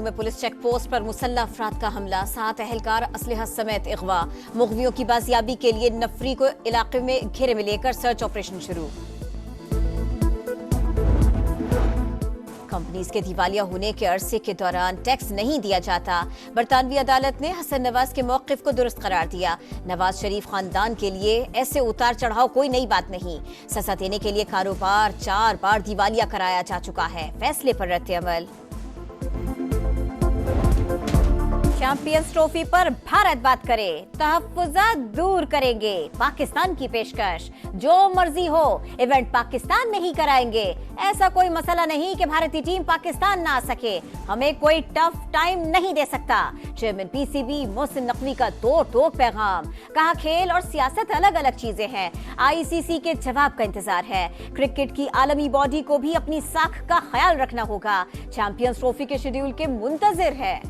में police check post पर मुसल्लह अफराद का हमला, 7 अहलकार असलहा समेत अगवा। मुग़वियों की बाजियाबी के लिए नफरी को इलाके में घेरे में लेकर सर्च ऑपरेशन शुरू। कंपनीज के दिवालिया होने के अरसे के दौरान टैक्स नहीं दिया जाता। बरतानवी अदालत ने हसन नवाज के मौक़िफ़ को दुरुस्त करार दिया। नवाज शरीफ खानदान के लिए ऐसे उतार चढ़ाव कोई नई बात नहीं। सजा देने के लिए कारोबार 4 बार दिवालिया कराया जा चुका है। फैसले पर रद्द अमल। चैंपियंस ट्रॉफी पर भारत बात करे, तहफ़्फ़ुज़ात दूर करेंगे। पाकिस्तान की पेशकश, जो मर्जी हो इवेंट पाकिस्तान में ही कराएंगे। ऐसा कोई मसला नहीं कि भारतीय टीम पाकिस्तान ना आ सके। हमें कोई टफ टाइम नहीं दे सकता। चेयरमैन पीसीबी मोहसिन नकवी का टोक पैगाम। कहा खेल और सियासत अलग अलग चीजें हैं। आईसीसी के जवाब का इंतजार है। क्रिकेट की आलमी बॉडी को भी अपनी साख का ख्याल रखना होगा। चैंपियंस ट्रॉफी के शेड्यूल के मुंतजिर है।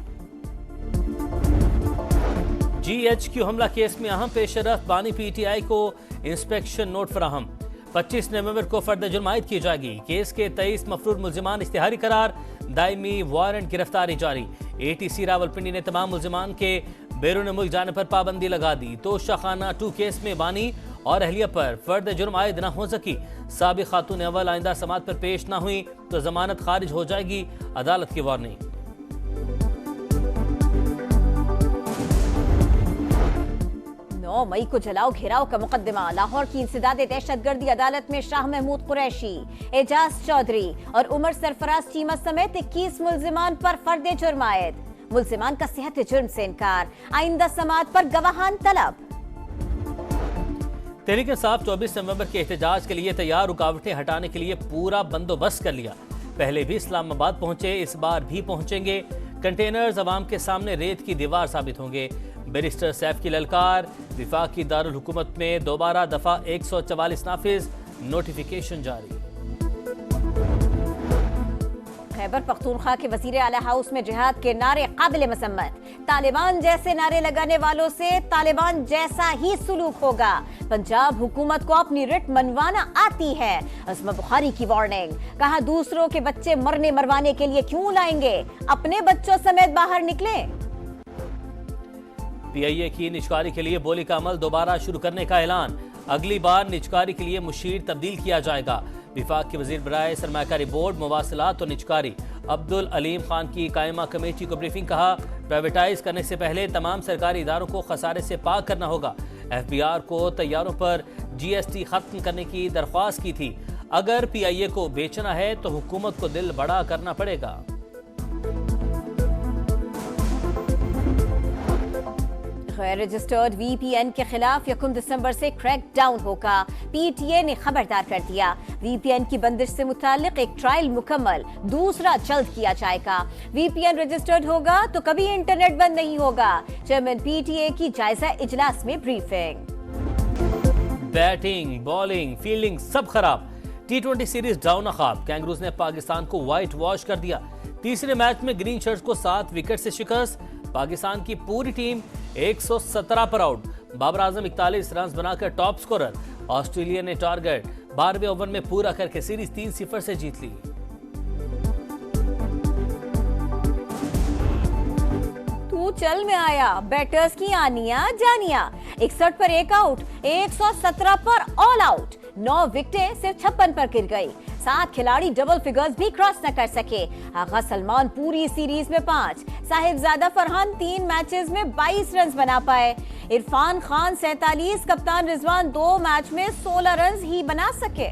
GHQ हमला केस में अहम पेशरफ, बानी PTI को इंस्पेक्शन नोट फराहम। 25 नवंबर को फर्द जुर्म आयद की जाएगी। केस के 23 मफरूर मुल्जिमान इश्तिहारी करार, दायमी वारंट गिरफ्तारी जारी। ATC रावलपिंडी ने तमाम मुल्जिमान के बैरून मुल्क जाने पर पाबंदी लगा दी। तो शाखाना 2 केस में बानी और अहलिया पर फर्द जुर्म आयद न हो सकी। साबिक खातून अव्वल आइंदा समात पर पेश न हुई तो जमानत खारिज हो जाएगी, अदालत की वार्निंग। 9 मई को जलाओ घेराव का मुकदमा। लाहौर की इंसदादे दहशतगर्दी अदालत में शाह महमूद कुरैशी, एजाज चौधरी और उमर सरफराज चीमा समेत 21 मुल्जिमान पर फर्द जुर्म आयद। मुल्जिमान का सेहत जुर्म से इनकार, आइंदा समात पर गवाहान तलब। तहरीक इंसाफ 24 नवंबर के एहतजाज के लिए तैयार, रुकावटें हटाने के लिए पूरा बंदोबस्त कर लिया। पहले भी इस्लामाबाद पहुंचे, इस बार भी पहुंचेंगे। कंटेनर्स अवाम के सामने रेत की दीवार साबित होंगे। बैरिस्टर सैफ की ललकार, विफाकी दारुल हुकूमत में दोबारा दफा 144 नाफिज, नोटिफिकेशन जारी। खैबर पख्तूनख्वा के वजीर आला हाउस में जिहाद के नारे काबिल मसम्मत। तालिबान जैसे नारे लगाने वालों से तालिबान जैसा ही सुलूक होगा। पंजाब हुकूमत को अपनी रिट मनवाना आती है। अस्मा बुखारी की वार्निंग। कहा दूसरों के बच्चे मरने मरवाने के लिए क्यों लाएंगे, अपने बच्चों समेत बाहर निकले। PIA की निजकारी के लिए बोली का अमल दोबारा शुरू करने का ऐलान। अगली बार निजकारी के लिए मुशीर तब्दील किया जाएगा। विफाक के वजीर बराए सरमाकारी बोर्ड, मवासिलात और निजकारी अब्दुल अलीम खान की कायमा कमेटी को ब्रीफिंग। कहा प्राइवेटाइज करने से पहले तमाम सरकारी इदारों को खसारे से पाक करना होगा। FBR को तैयारों पर GST खत्म करने की दरख्वास्त की थी। अगर PIA को बेचना है तो हुकूमत को दिल बड़ा करना पड़ेगा। गैर रजिस्टर्ड VPN के खिलाफ 1 दिसंबर से क्रैक डाउन होगा। PTA ने खबरदार कर दिया। VPN की बंदिश से मुतालिक एक ट्रायल मुकम्मल, दूसरा जल्द किया जाएगा। VPN रजिस्टर्ड होगा तो कभी इंटरनेट बंद नहीं होगा। चेयरमैन PTA की जायजा इजलास में ब्रीफिंग। बैटिंग, बॉलिंग, फील्डिंग सब खराब। T20 सीरीज डाउन ख्वाब। कैंगरूज ने पाकिस्तान को व्हाइट वॉश कर दिया। तीसरे मैच में ग्रीन शर्ट्स को 7 विकेट से शिकस्त। पाकिस्तान की पूरी टीम 117 पर आउट। बाबर आजम 41 रन बनाकर टॉप स्कोरर। ऑस्ट्रेलिया ने टारगेट 12वें ओवर में पूरा करके सीरीज 3-0 से जीत ली। तू चल में आया, बैटर्स की आनिया जानिया। 61 पर 1 आउट, 117 पर ऑल आउट। 9 विकेटें सिर्फ 56 पर गिर गई। 7 खिलाड़ी डबल फिगर्स भी क्रॉस न कर सके। आगा सलमान पूरी सीरीज में 5, साहिबजादा फरहान 3 मैचेस में 22 रन बना पाए। इरफान खान 47, कप्तान रिजवान 2 मैच में 16 रन ही बना सके।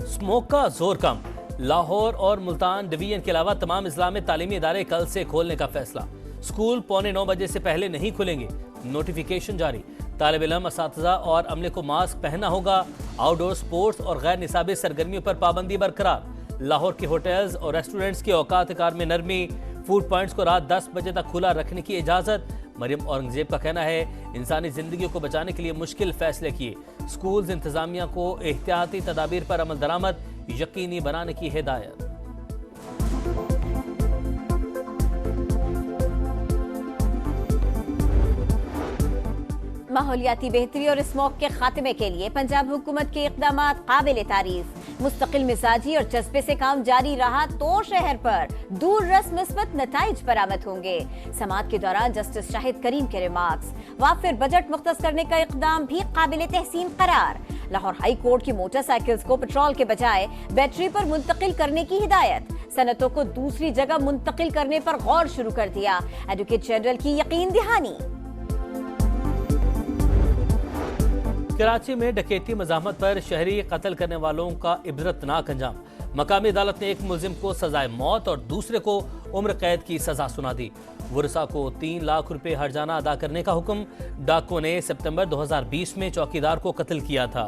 स्मोक का जोर कम। लाहौर और मुल्तान डिवीजन के अलावा तमाम इस्लामी तालीमी इदारे कल से खोलने का फैसला। स्कूल 9:15 बजे से पहले नहीं खुलेंगे, नोटिफिकेशन जारी। तालिब इल्म, असातिज़ा और अमले को मास्क पहनना होगा। आउटडोर स्पोर्ट्स और गैर निसाबी सरगर्मियों पर पाबंदी बरकरार। लाहौर के होटल्स और रेस्टोरेंट्स के औकात कार में नरमी। फूड पॉइंट्स को रात 10 बजे तक खुला रखने की इजाज़त। मरियम औरंगजेब का कहना है इंसानी जिंदगी को बचाने के लिए मुश्किल फैसले किए। स्कूल्स इंतजामिया को एहतियाती तदाबीर पर अमल दरामद यकीनी बनाने की हिदायत। माहौलियाती बेहतरी और स्मोक के खात्मे के लिए पंजाब हुकूमत के इकदाम काबिल तारीफ। मुस्तकिल मिजाजी और जज्बे से काम जारी रहा तो शहर पर दूर रस मुस्बत नताइज बरामद होंगे। समाअत के दौरान जस्टिस शाहिद करीम के रिमार्क्स। वाफिर बजट मुख्तस करने का इकदाम भी काबिल तहसीन करार। लाहौर हाई कोर्ट की मोटरसाइकिल्स को पेट्रोल के बजाय बैटरी पर मुंतकिल करने की हिदायत। सनतों को दूसरी जगह मुंतकिल करने पर गौर शुरू कर दिया। एडवोकेट जनरल की यकीन दहानी। कराची में डकैती मज़ाहमत पर शहरी कत्ल करने वालों का इबरतनाक अंजाम। मकामी अदालत ने एक मुलजिम को सजाए मौत और दूसरे को उम्र कैद की सजा सुना दी। वुरसा को 3 लाख रुपए हर्जाना अदा करने का हुक्म। डाकुओं ने सितंबर 2020 में चौकीदार को कत्ल किया था।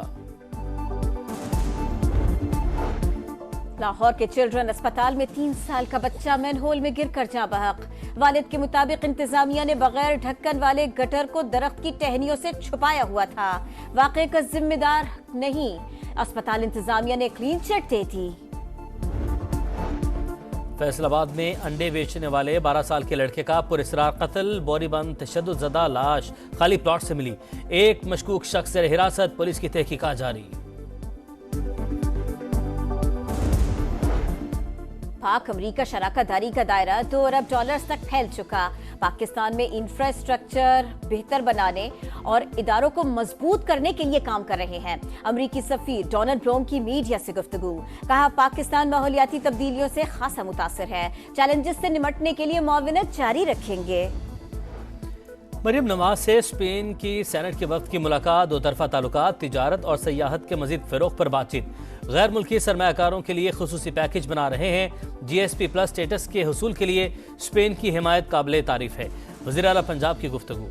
लाहौर के चिल्ड्रन अस्पताल में 3 साल का बच्चा मैनहोल में गिरकर जाँ बहक। वालिद के मुताबिक इंतजामिया ने बगैर ढक्कन वाले गटर को दरख्त की टहनियों से छुपाया हुआ था। वाकये का जिम्मेदार नहीं, अस्पताल इंतजामिया ने क्लीन चिट दे दी। फैसलाबाद में अंडे बेचने वाले 12 साल के लड़के का पुरस्रार कत्ल। बोरीबंद तशद्दुदज़दा लाश खाली प्लॉट से मिली। एक मशकूक शख्स से हिरासत। पुलिस की तहकीकात जारी। पाक अमरीका शराकतदारी का दायरा $2 अरब तक फैल चुका। पाकिस्तान में इंफ्रास्ट्रक्चर बेहतर बनाने और इदारों को मजबूत करने के लिए काम कर रहे हैं। अमरीकी सफीर डोनाल्ड ब्रोम की मीडिया से गुफ्तगू। कहा पाकिस्तान माहौलियाती तब्दीलियों से खासा मुतासिर है। चैलेंजेस से निपटने के लिए मुआविनत जारी रखेंगे। मरियम नवाज से स्पेन की सेनेट के वक्त की मुलाकात। दो तरफा ताल्लुकात, तिजारत और सयाहत के मजीद फ़रोग़ पर बातचीत। गैर मुल्की सरमायाकारों के लिए खुसूसी पैकेज बना रहे हैं। GSP+ स्टेटस के हुसूल के लिए स्पेन की हिमायत काबिल तारीफ है। वज़ीर आला पंजाब की गुफ्तगू।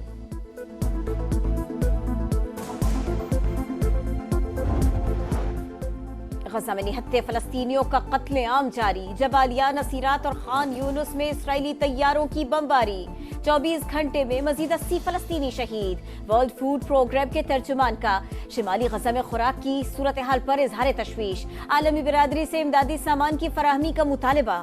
गजा में निहत्ते फलस्तीनियों का कत्लेआम जारी। जबालिया, नसीरात और खान यूनुस में इस्राएली तैयारों की बमबारी। 24 घंटे में मजीद 80 फलस्तीनी शहीद। वर्ल्ड फूड प्रोग्राम के तर्जुमान का शिमाली गजा में खुराक की सूरत हाल पर इजहार तशवीश। आलमी बिरादरी से इमदादी सामान की फराहमी का मुतालबा।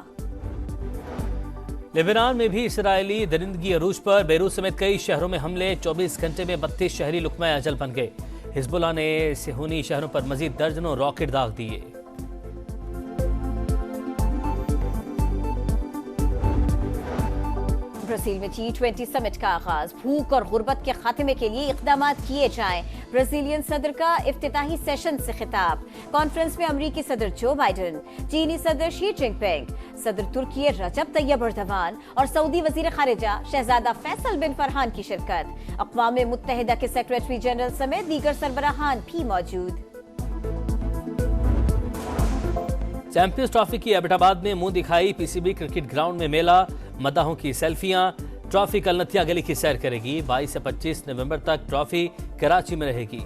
लेबनान में भी इसराइली दरिंदगी अरूज पर बेरूत समेत कई शहरों में हमले। 24 घंटे में 32 शहरी लुकमा अजल बन गए। हिजबुल्लाह ने सेहूनी शहरों पर मजीद दर्जनों रॉकेट दाग दिए। ब्राजील में G20 समिट का आगाज। भूख और गुर्बत के खात्मे के लिए इकदाम किए जाएं। ब्राजीलियन सदर का इफ्तिताही सेशन से खिताब। कॉन्फ्रेंस में अमरीकी सदर जो बाइडेन, चीनी सदर शी जिनपिंग, सदर तुर्की रजब तैयब एर्दोगान और सऊदी वजीर खारिजा शहजादा फैसल बिन फरहान की शिरकत। अक़वाम मुत्तहिदा के सेक्रेटरी जनरल समेत दीगर सरबराहान भी मौजूद। चैंपियंस ट्रॉफी की एबटाबाद में मुंह दिखाई। PCB क्रिकेट ग्राउंड में मेला। मदाहों की सेल्फियां। ट्रॉफी कल नथिया गली की सैर करेगी। 22 से 25 नवंबर तक ट्रॉफी कराची में रहेगी।